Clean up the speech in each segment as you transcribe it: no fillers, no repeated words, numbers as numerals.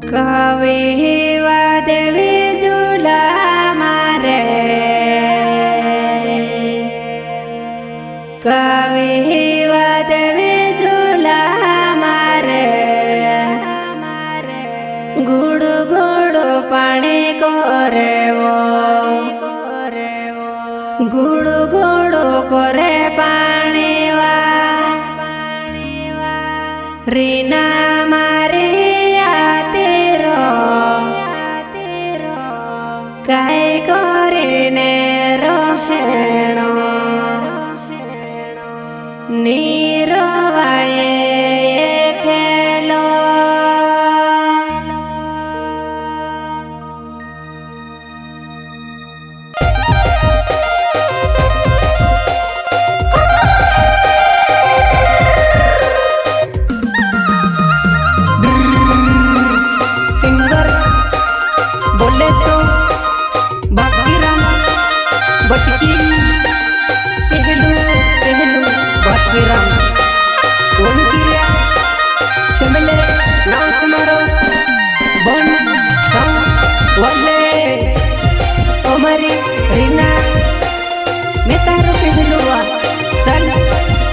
કવિવા દેવી ઝૂલા મારે કવિવા દેવી ઝૂલા મારે ગુડુ ગુડુ પાણી કોરેવો ગુડુ ગુડુ કોરે પાણી વા રીના મારે કાય કરીને રોહેણો નીરવાયે ખેલો સિંગર બોલે તો बटकी पहलू पहलू बातमीराम ओम किरिया सिमले नाव समारो बन हम वाले ओमरी रीना मैं तारो पहलू वा सल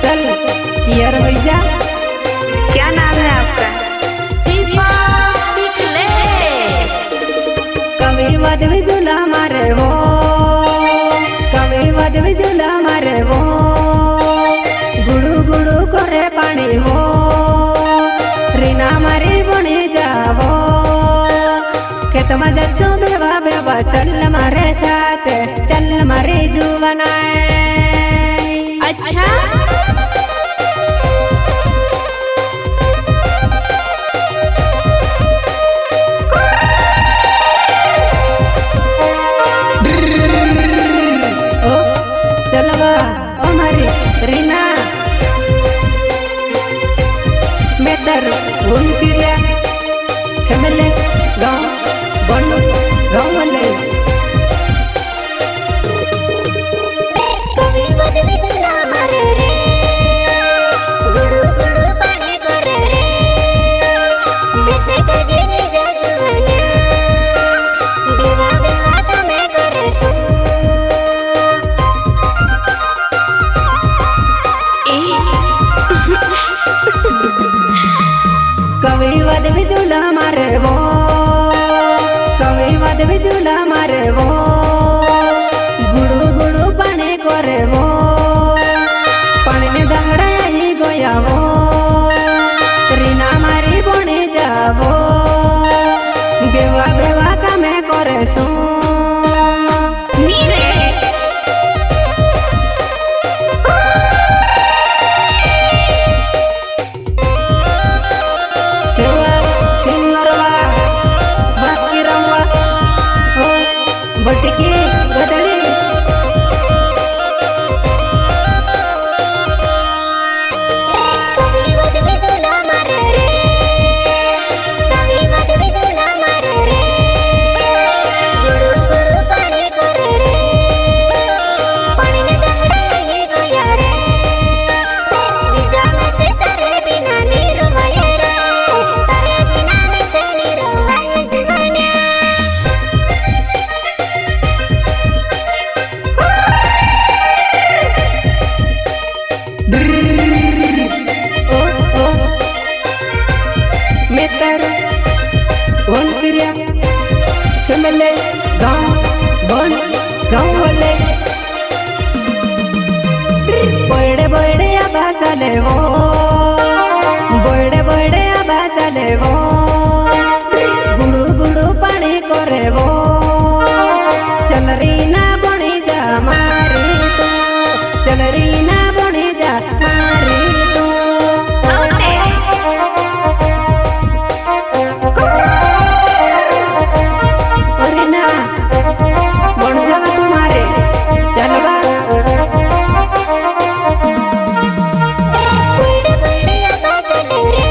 सल यार भैया क्या नाम है आपका? दीपा दिखले कभी वदवी झूला मारे वो वदवी झूला मारे वो गुड़ू गुड़ू करे पानी वो रीना मारी बनी जावो खेत में जसो बेवा बेवा चल मारे साथ चल मारी जुवनाए अच्छा रीना मेटर उनकिरिया समले गाँव बन गाँव वाले कभी वदवी झूला मारे रे गुडू गुडू पानी करे रे बेसे कजे ने जाजुवन्या देवा देवा तमे करे सु कभी वदवी झूला मारे वो कभी वदवी झूला मारे वो गुड़ू गुड़ू पानी करे वो पानी ने दंगड़ा आई गोया वो रीना मारी बने जावो बेवा बेवा का मैं करे सू बटकी बदली कभी वदवी झूला मारे रे कभी वदवी झूला मारे रे गुडू गुडू पानी करे रे पानी ने दंगड़ा ये गोया रे विजा में से तारे बिना नीरवाये रे तारे बिना में से नीरवाये जीवन्या मेतर वन किरिया सिमले गाँव बन गाँव वाले बड़े बड़े आवाज आले वो बड़े बड़े आवाज आले वो गुड़ू गुड़ू पानी करे वो चल रीना बनी जा मारी तू चल रीना बनी जा मारी तू रीना बन जावा तुम्हारे चलवा बड़े बड़े आवाज आले रे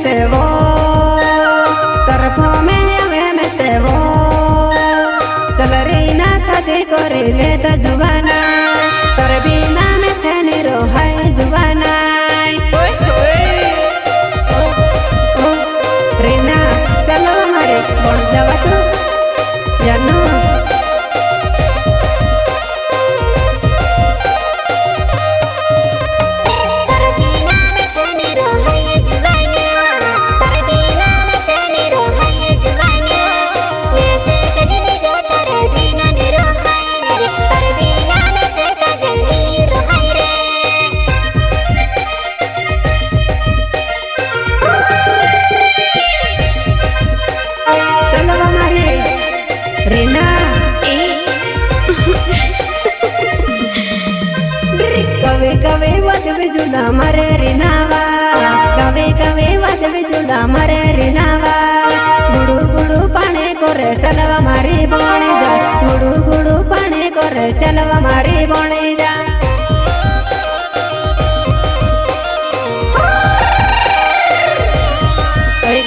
से वो तरफों में आवे में से वो चल रीना शादी करे ले तो जुबाना तर बिना में से निरो है जुबाना रीना चलो हमारे बढ़ जावा तू जानू रीना कवे कवे वद बिजुला मरे रीनावा कवे कवे वद बिजुला मरे रीनावा गुडू गुडू पाने कोरे चलवा मारी बोणी जा गुडू गुडू पाने कोरे चलवा मारी बोणी जा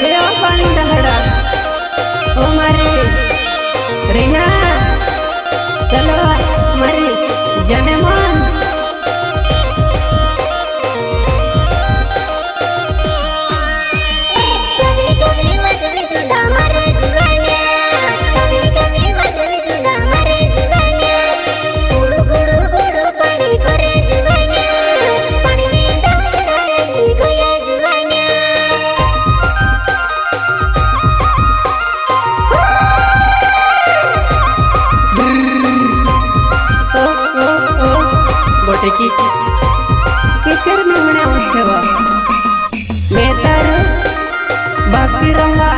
गयो पानी दहड़ा ओ मारी रीना चलो मरी जने मन की कितर में मना उसवा बेहतर बाकी रंगा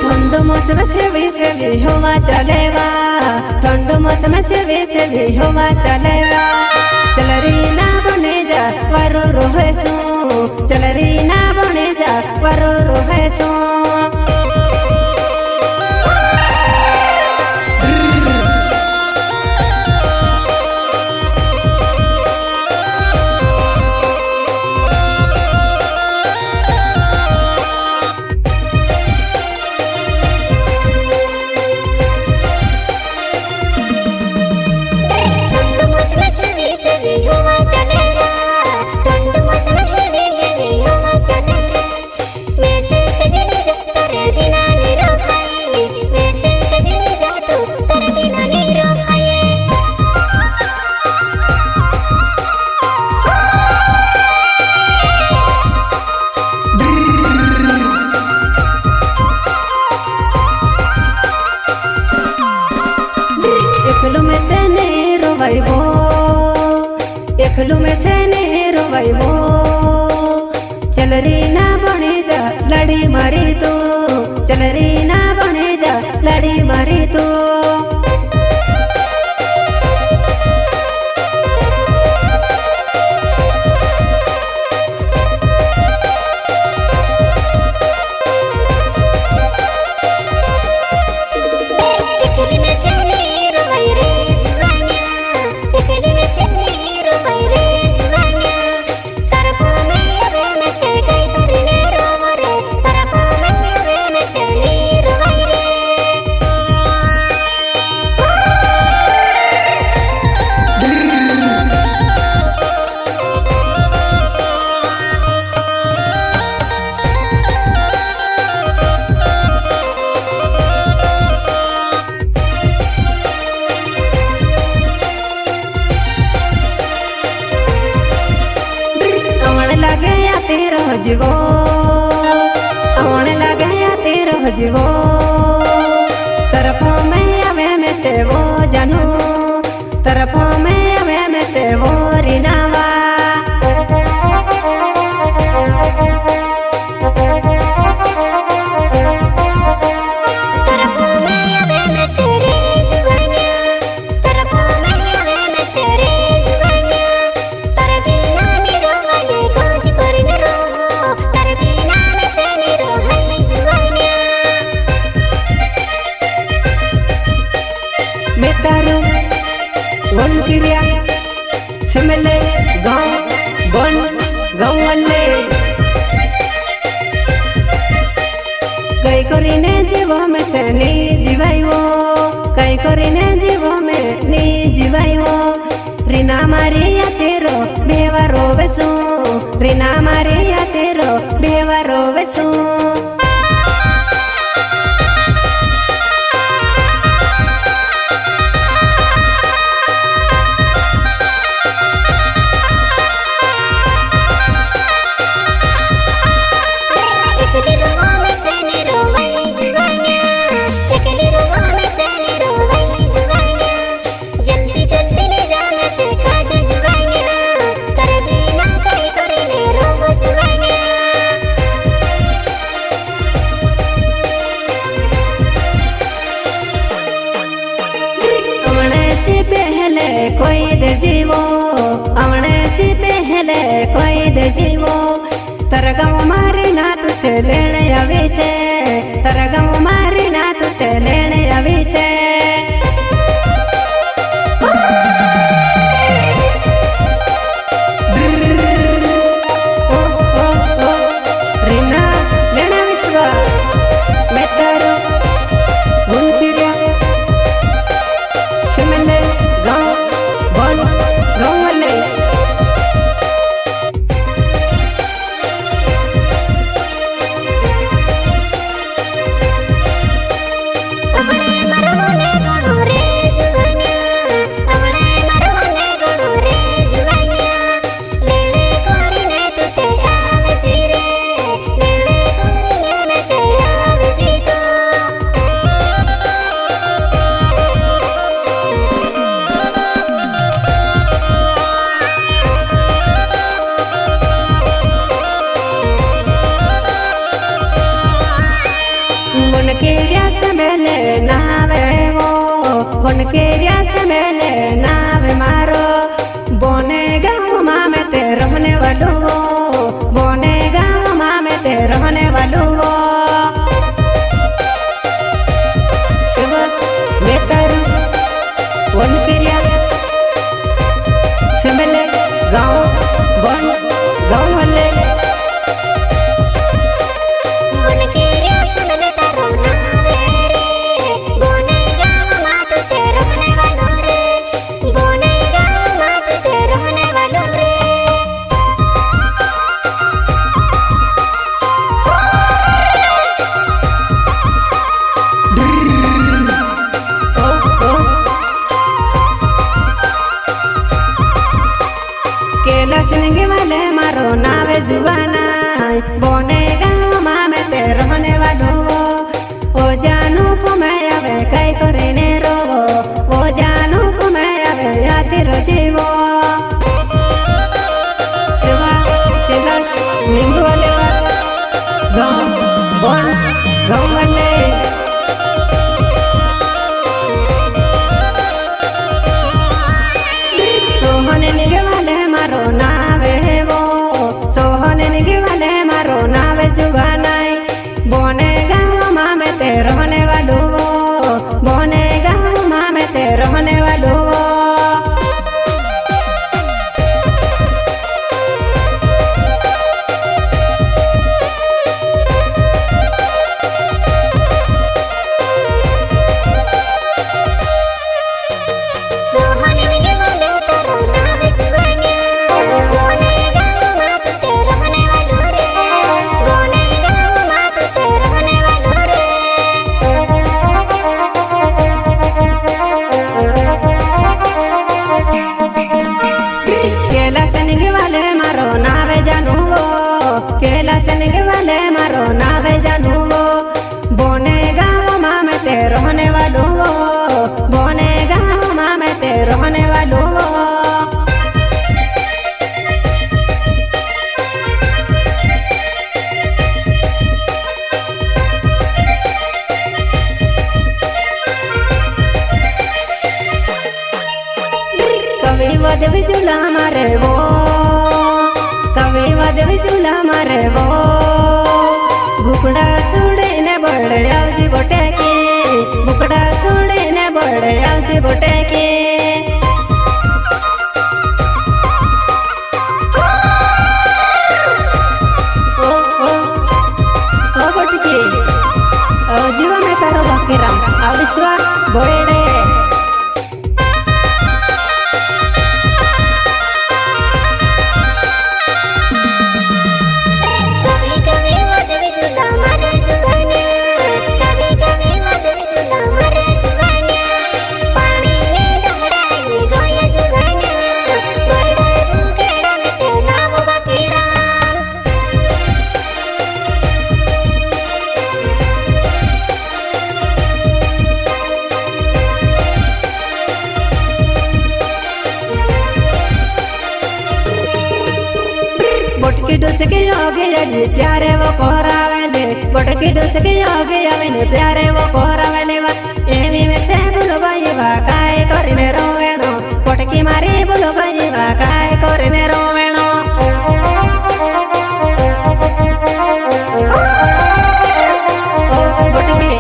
ठंड मौसम से भी हवा चलेवा ठंड मौसम से भी हवा चलेवा चल रीना बने जा वरो रोहे सो चल रीना बने जा वरो रोहे सो एकलू में से नहीं रोवाइबो एकलू में से नहीं रोवाइबो चल रीना बने जा लड़ी मारी तू चल रीना बने जा लड़ी मारी तू जीवो आने लगे तेरो जीवो तरफों में आवे में से वो जानू तरफों में आवे में से वो रीनावा मारिया तेरो बेवरो वेसू रीना मारिया तेरो बेवरो वेसू कोई दे जीवो अवणे से पहले कोई दे जीवो तरगम मारे ना तुसे लेने अभी से तरगम मारे ना तुसे लेने अभी से रीना लेना विश्वा मैं तारो गुंतिरिया सिमले गाँव उनके रियास मेले नावे मारो बोने गाँव माँ में ते रहने वालू वो बोने गाँव माँ में ते रहने वालू वो शिव बेतारू उनके रियास मेले गाँव बन गाँव वाले सिंगे वाले मारो नावे जुवाना बोने गाँव माँ में ते रहने वालो ओ जानू पुमें आवे कई करे रो ओ जानू पुमें आवे याती रो जीवो शिवा कैलाश निंगू वाले गाँव बोन गाँव वाले सोहने निगे वाले मारो नावे वो सोहने निगे वाले मारो नावे जुगानाई बोने गाँव माँ में ते रहने वालू वो बोने गाँव माँ में ते रहने वालू वो मारो नावे जानू वो बोने गाँव माँ में ते रहने वालू वो बोने गाँव माँ में ते रहने वालू वो कभी वध विजुला मारे वो कभी वध विजुला मारे वो बुकड़ा सुड़े ने बड़े आवजी बोटे के बुकड़ा सुड़े ने बड़े आवजी बोटे के ओ बोटके जीवा में तारो बाकेराम आविस्वा बोड़े डुसकी योगी जी प्यारे वो कोहरावेले पटकी डुसकी योगी आवेने प्यारे वो कोहरावेले वा एवी में से बोलो भाई वा काय करिने रोवेणो पटकी मारी बोलो भाई वा काय करिने रोवेणो ओ पटकी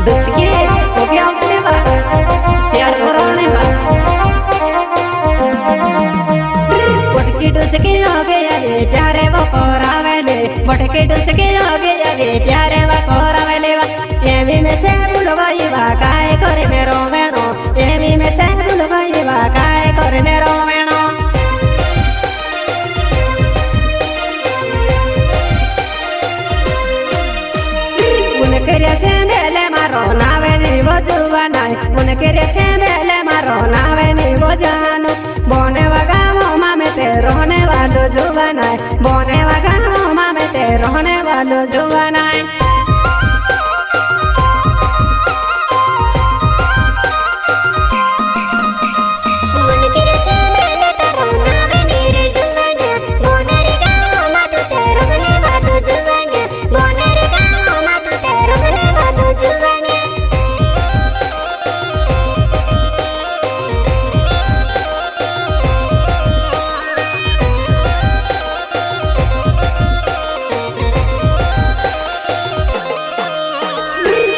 डुसकी वो क्या होने वा प्यार कोराने वा पटकी डुसकी योगी आगे प्यारे वो कोहरावेले पटकी डुसकी योगी आगे प्यारे वो कोहरावेले वा एवी में से बोलो भाई वा काय करिने रोवेणो एवी में से बोलो भाई वा काय करिने रोवेणो उनके से मेले मारो नावे नी वो जुवानाय उनके से मेले मारो नावे नी वो जानो बोने वगा मोमा में ते रोने वालो जुवानाय बोने वगा मोमा में ते रोने वालो जुवानाय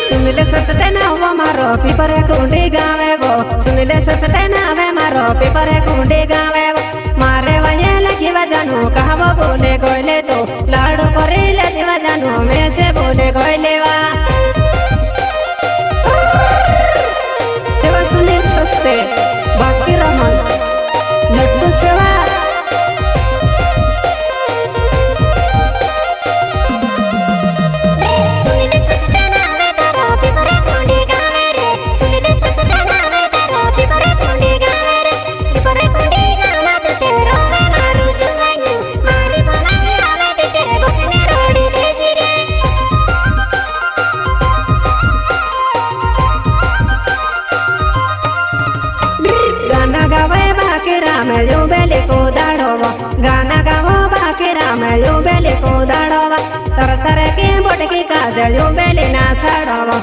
सुनिले सस्ते ना वो मारो पीपर कुंडी गावे वो सुनिले सस्ते ना वे मारो पीपर कुंडी गावे वो मारे वये लगी वजानो कहा वो बोले गोले तो लाडो करे ले दिवा जानो में से बोले गोले वा सेवा सुनील सस्ते बाकी रमन झट्टू सेवा गाना गावे बाकी राम यो बेली को दाड़ोवा गाना गावो बाकी राम यो बेली को दाड़ोवा तरसरे की बोटकी काज यो बेली ना साड़ोवा